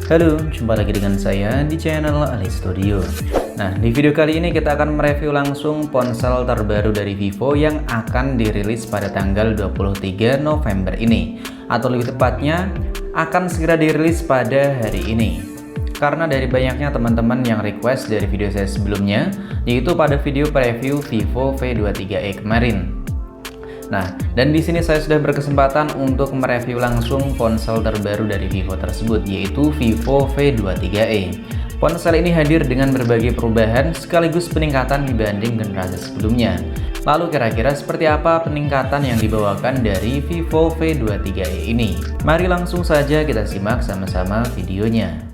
Halo, jumpa lagi dengan saya di channel Ali Studio. Nah, di video kali ini kita akan mereview langsung ponsel terbaru dari Vivo yang akan dirilis pada tanggal 23 November ini. Atau lebih tepatnya, akan segera dirilis pada hari ini. Karena dari banyaknya teman-teman yang request dari video saya sebelumnya, yaitu pada video preview Vivo V23e kemarin. Nah, dan di sini saya sudah berkesempatan untuk mereview langsung ponsel terbaru dari Vivo tersebut, yaitu Vivo V23e. Ponsel ini hadir dengan berbagai perubahan sekaligus peningkatan dibanding generasi sebelumnya. Lalu kira-kira seperti apa peningkatan yang dibawakan dari Vivo V23e ini? Mari langsung saja kita simak sama-sama videonya.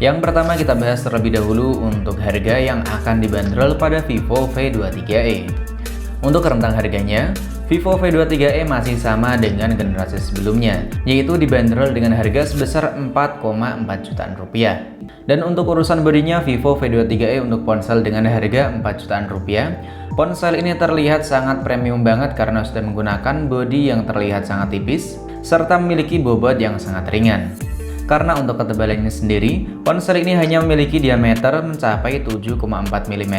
Yang pertama kita bahas terlebih dahulu untuk harga yang akan dibanderol pada Vivo V23e. Untuk rentang harganya, Vivo V23e masih sama dengan generasi sebelumnya, yaitu dibanderol dengan harga sebesar 4,4 jutaan rupiah. Dan untuk urusan bodinya, Vivo V23e untuk ponsel dengan harga 4 jutaan rupiah, ponsel ini terlihat sangat premium banget karena sudah menggunakan bodi yang terlihat sangat tipis, serta memiliki bobot yang sangat ringan. Karena untuk ketebalannya sendiri, ponsel ini hanya memiliki diameter mencapai 7,4 mm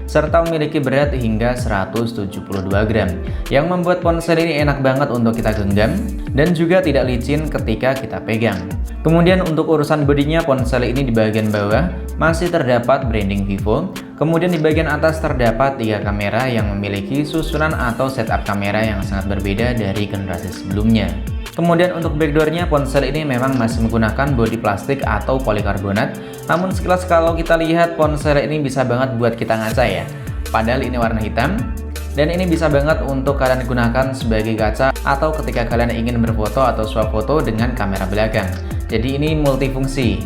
serta memiliki berat hingga 172 gram yang membuat ponsel ini enak banget untuk kita genggam dan juga tidak licin ketika kita pegang. Kemudian untuk urusan bodinya, ponsel ini di bagian bawah masih terdapat branding Vivo. Kemudian di bagian atas terdapat 3 kamera yang memiliki susunan atau setup kamera yang sangat berbeda dari generasi sebelumnya. Kemudian untuk backdoornya, ponsel ini memang masih menggunakan bodi plastik atau polikarbonat. Namun sekilas kalau kita lihat, ponsel ini bisa banget buat kita ngaca ya. Padahal ini warna hitam, dan ini bisa banget untuk kalian gunakan sebagai kaca atau ketika kalian ingin berfoto atau swap foto dengan kamera belakang. Jadi ini multifungsi.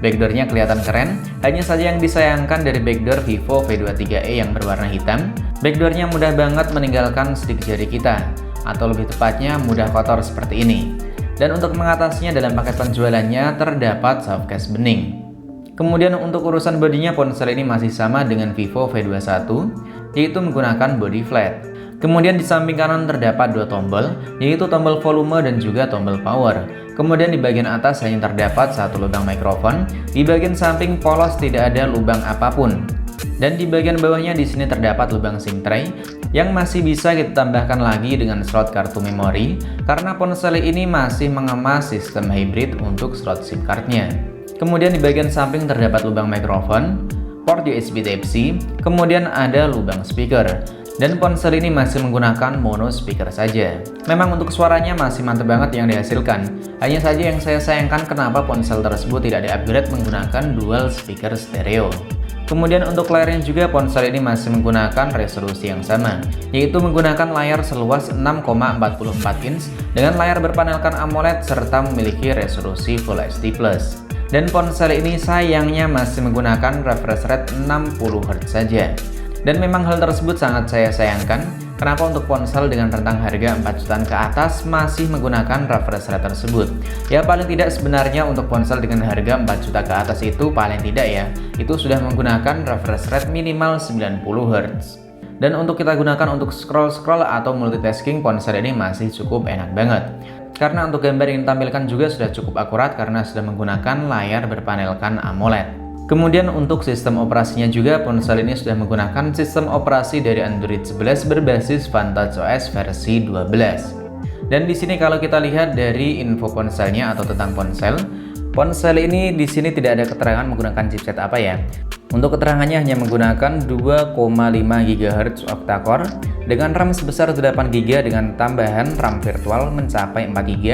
Backdoornya kelihatan keren, hanya saja yang disayangkan dari backdoor Vivo V23e yang berwarna hitam, backdoornya mudah banget meninggalkan sidik jari kita, atau lebih tepatnya mudah kotor seperti ini. Dan untuk mengatasinya dalam paket penjualannya terdapat softcase bening. Kemudian untuk urusan bodinya, ponsel ini masih sama dengan Vivo V21, yaitu menggunakan body flat. Kemudian di samping kanan terdapat 2 tombol, yaitu tombol volume dan juga tombol power. Kemudian di bagian atas hanya terdapat 1 lubang mikrofon, di bagian samping polos tidak ada lubang apapun. Dan di bagian bawahnya di sini terdapat lubang SIM tray yang masih bisa kita tambahkan lagi dengan slot kartu memori karena ponsel ini masih mengemas sistem hybrid untuk slot SIM cardnya. Kemudian di bagian samping terdapat lubang mikrofon, port USB Type-C, kemudian ada lubang speaker. Dan ponsel ini masih menggunakan mono speaker saja. Memang untuk suaranya masih mantap banget yang dihasilkan. Hanya saja yang saya sayangkan kenapa ponsel tersebut tidak di-upgrade menggunakan dual speaker stereo. Kemudian untuk layarnya juga, ponsel ini masih menggunakan resolusi yang sama, yaitu menggunakan layar seluas 6,44 inch dengan layar berpanelkan AMOLED serta memiliki resolusi Full HD+. Dan ponsel ini sayangnya masih menggunakan refresh rate 60 Hz saja. Dan memang hal tersebut sangat saya sayangkan, kenapa untuk ponsel dengan rentang harga 4 jutaan ke atas masih menggunakan refresh rate tersebut. Ya paling tidak sebenarnya untuk ponsel dengan harga 4 juta ke atas itu paling tidak ya, itu sudah menggunakan refresh rate minimal 90 Hz. Dan untuk kita gunakan untuk scroll-scroll atau multitasking, ponsel ini masih cukup enak banget. Karena untuk gambar yang ditampilkan juga sudah cukup akurat karena sudah menggunakan layar berpanelkan AMOLED. Kemudian untuk sistem operasinya juga, ponsel ini sudah menggunakan sistem operasi dari Android 11 berbasis Vantage OS versi 12. Dan di sini kalau kita lihat dari info ponselnya atau tentang ponsel ini di sini tidak ada keterangan menggunakan chipset apa ya. Untuk keterangannya hanya menggunakan 2,5 GHz octa-core dengan RAM sebesar 8 GB dengan tambahan RAM virtual mencapai 4 GB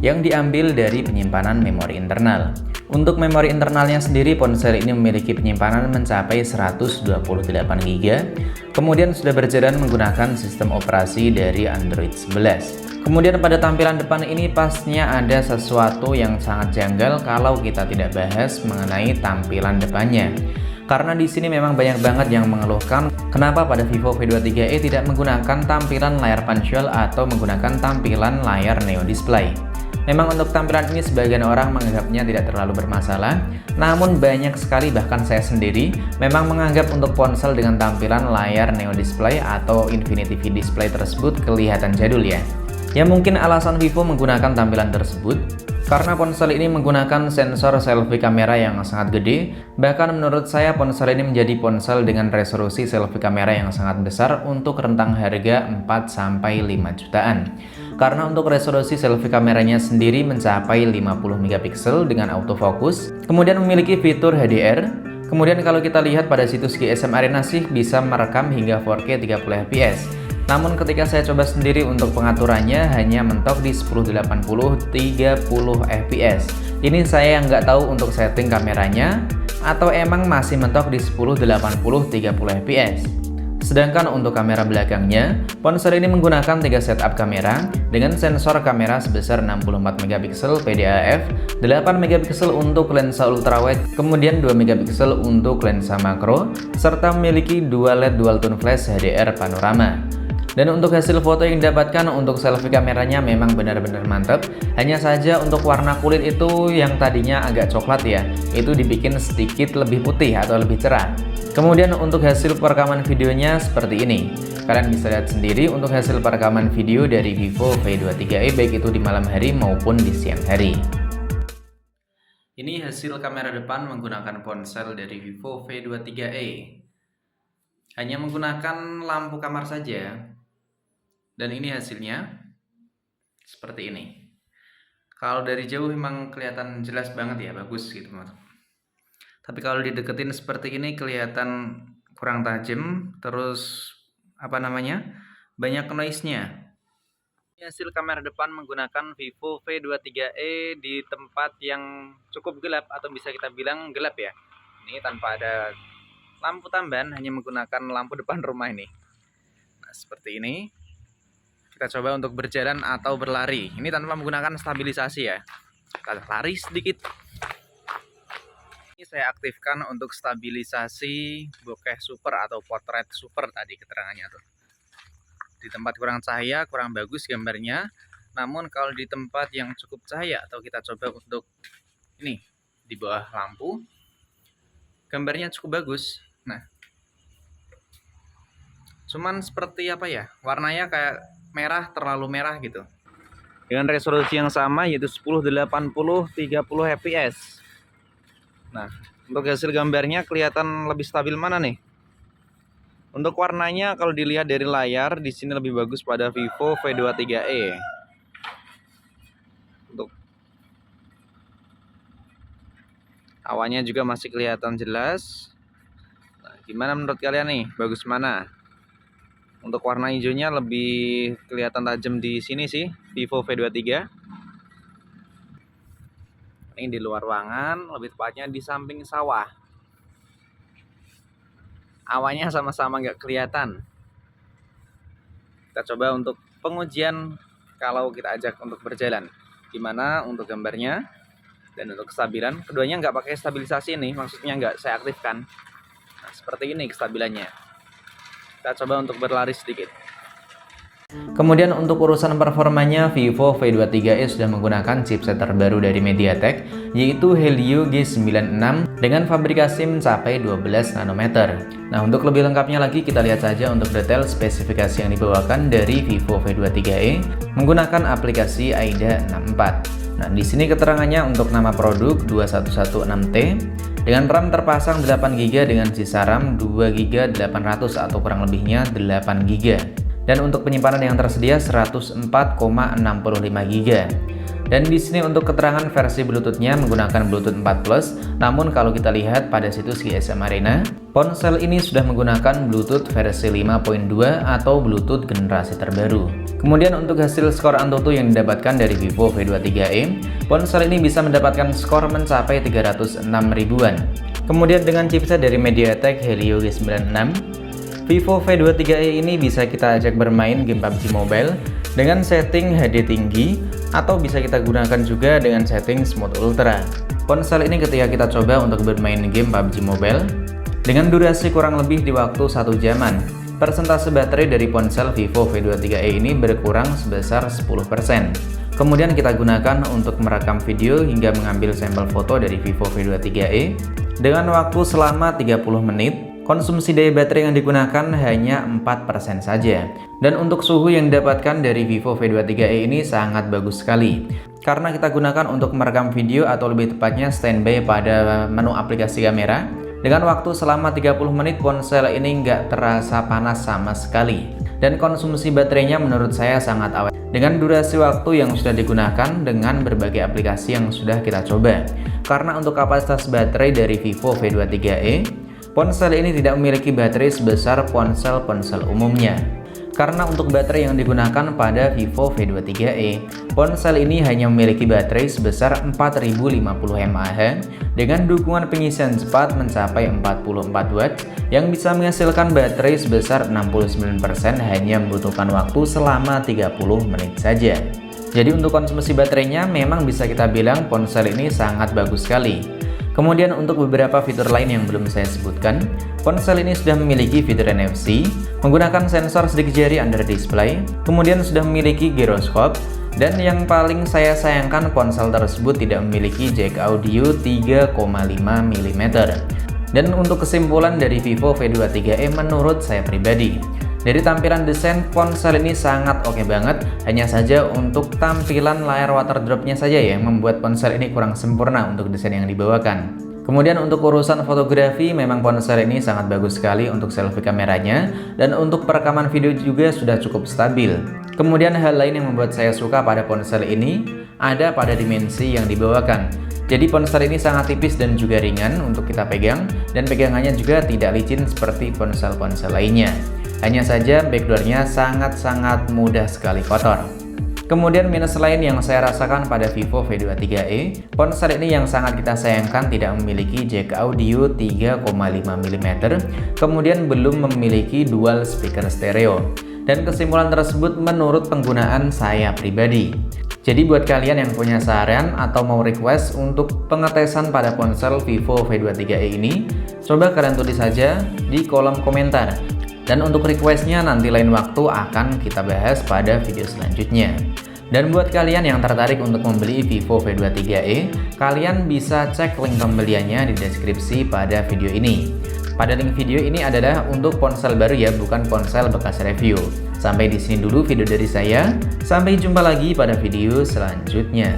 yang diambil dari penyimpanan memori internal. Untuk memori internalnya sendiri, ponsel ini memiliki penyimpanan mencapai 128 GB. Kemudian sudah berjalan menggunakan sistem operasi dari Android 11. Kemudian pada tampilan depan ini pastinya ada sesuatu yang sangat janggal kalau kita tidak bahas mengenai tampilan depannya. Karena di sini memang banyak banget yang mengeluhkan kenapa pada Vivo V23e tidak menggunakan tampilan layar punch hole atau menggunakan tampilan layar neo display. Memang untuk tampilan ini sebagian orang menganggapnya tidak terlalu bermasalah, namun banyak sekali bahkan saya sendiri memang menganggap untuk ponsel dengan tampilan layar Neo Display atau Infinity V Display tersebut kelihatan jadul ya. Ya mungkin alasan Vivo menggunakan tampilan tersebut karena ponsel ini menggunakan sensor selfie kamera yang sangat gede. Bahkan menurut saya ponsel ini menjadi ponsel dengan resolusi selfie kamera yang sangat besar untuk rentang harga 4-5 jutaan. Karena untuk resolusi selfie kameranya sendiri mencapai 50 megapiksel dengan autofocus, kemudian memiliki fitur HDR. Kemudian kalau kita lihat pada situs GSM Arena sih bisa merekam hingga 4K 30 fps. Namun ketika saya coba sendiri untuk pengaturannya hanya mentok di 1080 30 fps. Ini saya nggak tahu untuk setting kameranya atau emang masih mentok di 1080 30 fps. Sedangkan untuk kamera belakangnya, ponsel ini menggunakan 3 setup kamera dengan sensor kamera sebesar 64 megapiksel PDAF, 8 megapiksel untuk lensa ultrawide, kemudian 2 megapiksel untuk lensa makro, serta memiliki 2 LED dual tone flash HDR panorama. Dan untuk hasil foto yang didapatkan untuk selfie kameranya memang benar-benar mantap. Hanya saja untuk warna kulit itu yang tadinya agak coklat ya, itu dibikin sedikit lebih putih atau lebih cerah. Kemudian untuk hasil perekaman videonya seperti ini. Kalian bisa lihat sendiri untuk hasil perekaman video dari Vivo V23e baik itu di malam hari maupun di siang hari. Ini hasil kamera depan menggunakan ponsel dari Vivo V23e. Hanya menggunakan lampu kamar saja. Dan ini hasilnya seperti ini. Kalau dari jauh memang kelihatan jelas banget ya, bagus gitu. Tapi kalau dideketin seperti ini kelihatan kurang tajam, terus banyak noise-nya. Ini hasil kamera depan menggunakan Vivo V23e di tempat yang cukup gelap atau bisa kita bilang gelap ya. Ini tanpa ada lampu tambahan, hanya menggunakan lampu depan rumah ini. Nah, seperti ini. Kita coba untuk berjalan atau berlari. Ini tanpa menggunakan stabilisasi ya. Kita lari sedikit. Ini saya aktifkan untuk stabilisasi bokeh super atau potret super tadi keterangannya tuh. Di tempat kurang cahaya, kurang bagus gambarnya. Namun kalau di tempat yang cukup cahaya atau kita coba untuk ini di bawah lampu, gambarnya cukup bagus. Nah, cuman seperti apa ya? Warnanya kayak merah, terlalu merah gitu. Dengan resolusi yang sama yaitu 1080 30 fps. Nah, untuk hasil gambarnya kelihatan lebih stabil mana nih? Untuk warnanya kalau dilihat dari layar di sini lebih bagus pada Vivo V23e. Untuk awannya juga masih kelihatan jelas. Nah, gimana menurut kalian nih? Bagus mana? Untuk warna hijaunya lebih kelihatan tajam di sini sih, Vivo V23. Ini di luar ruangan, lebih tepatnya di samping sawah. Awannya sama-sama nggak kelihatan. Kita coba untuk pengujian kalau kita ajak untuk berjalan. Gimana untuk gambarnya dan untuk kestabilan. Keduanya nggak pakai stabilisasi nih, maksudnya nggak saya aktifkan. Nah, seperti ini kestabilannya. Kita coba untuk berlari sedikit. Kemudian untuk urusan performanya, Vivo V23e sudah menggunakan chipset terbaru dari MediaTek, yaitu Helio G96 dengan fabrikasi mencapai 12 nanometer. Nah, untuk lebih lengkapnya lagi kita lihat saja untuk detail spesifikasi yang dibawakan dari Vivo V23e menggunakan aplikasi AIDA 64. Nah, di sini keterangannya untuk nama produk 2116T dengan RAM terpasang 8GB dengan sisa RAM 2GB 800 atau kurang lebihnya 8GB. Dan untuk penyimpanan yang tersedia 104,65GB. Dan di sini untuk keterangan versi Bluetooth-nya menggunakan Bluetooth 4+. Namun kalau kita lihat pada situs GSM Arena, ponsel ini sudah menggunakan Bluetooth versi 5.2 atau Bluetooth generasi terbaru. Kemudian untuk hasil skor AnTuTu yang didapatkan dari Vivo V23e, ponsel ini bisa mendapatkan skor mencapai 306 ribuan. Kemudian dengan chipset dari MediaTek Helio G96, Vivo V23e ini bisa kita ajak bermain game PUBG Mobile dengan setting HD tinggi atau bisa kita gunakan juga dengan setting Smooth Ultra. Ponsel ini ketika kita coba untuk bermain game PUBG Mobile dengan durasi kurang lebih di waktu 1 jaman, persentase baterai dari ponsel Vivo V23e ini berkurang sebesar 10%. Kemudian kita gunakan untuk merekam video hingga mengambil sampel foto dari Vivo V23e dengan waktu selama 30 menit. Konsumsi daya baterai yang digunakan hanya 4% saja. Dan untuk suhu yang didapatkan dari Vivo V23e ini sangat bagus sekali. Karena kita gunakan untuk merekam video atau lebih tepatnya standby pada menu aplikasi kamera. Dengan waktu selama 30 menit ponsel ini nggak terasa panas sama sekali. Dan konsumsi baterainya menurut saya sangat awet. Dengan durasi waktu yang sudah digunakan dengan berbagai aplikasi yang sudah kita coba. Karena untuk kapasitas baterai dari Vivo V23e, ponsel ini tidak memiliki baterai sebesar ponsel-ponsel umumnya. Karena untuk baterai yang digunakan pada Vivo V23e, ponsel ini hanya memiliki baterai sebesar 4050 mAh dengan dukungan pengisian cepat mencapai 44 Watt yang bisa menghasilkan baterai sebesar 69% hanya membutuhkan waktu selama 30 menit saja. Jadi untuk konsumsi baterainya memang bisa kita bilang ponsel ini sangat bagus sekali. Kemudian untuk beberapa fitur lain yang belum saya sebutkan, ponsel ini sudah memiliki fitur NFC, menggunakan sensor sidik jari under display, kemudian sudah memiliki gyroscope, dan yang paling saya sayangkan ponsel tersebut tidak memiliki jack audio 3,5 mm. Dan untuk kesimpulan dari Vivo V23e menurut saya pribadi, dari tampilan desain ponsel ini sangat oke banget, hanya saja untuk tampilan layar waterdropnya saja yang membuat ponsel ini kurang sempurna untuk desain yang dibawakan. Kemudian untuk urusan fotografi memang ponsel ini sangat bagus sekali untuk selfie kameranya, dan untuk perekaman video juga sudah cukup stabil. Kemudian hal lain yang membuat saya suka pada ponsel ini ada pada dimensi yang dibawakan. Jadi ponsel ini sangat tipis dan juga ringan untuk kita pegang, dan pegangannya juga tidak licin seperti ponsel-ponsel lainnya. Hanya saja backdoornya sangat-sangat mudah sekali kotor. Kemudian minus lain yang saya rasakan pada Vivo V23e, ponsel ini yang sangat kita sayangkan tidak memiliki jack audio 3,5 mm, kemudian belum memiliki dual speaker stereo. Dan kesimpulan tersebut menurut penggunaan saya pribadi. Jadi buat kalian yang punya saran atau mau request untuk pengetesan pada ponsel Vivo V23e ini, coba kalian tulis saja di kolom komentar. Dan untuk requestnya nanti lain waktu akan kita bahas pada video selanjutnya. Dan buat kalian yang tertarik untuk membeli Vivo V23e, kalian bisa cek link pembeliannya di deskripsi pada video ini. Pada link video ini adalah untuk ponsel baru ya, bukan ponsel bekas review. Sampai di sini dulu video dari saya. Sampai jumpa lagi pada video selanjutnya.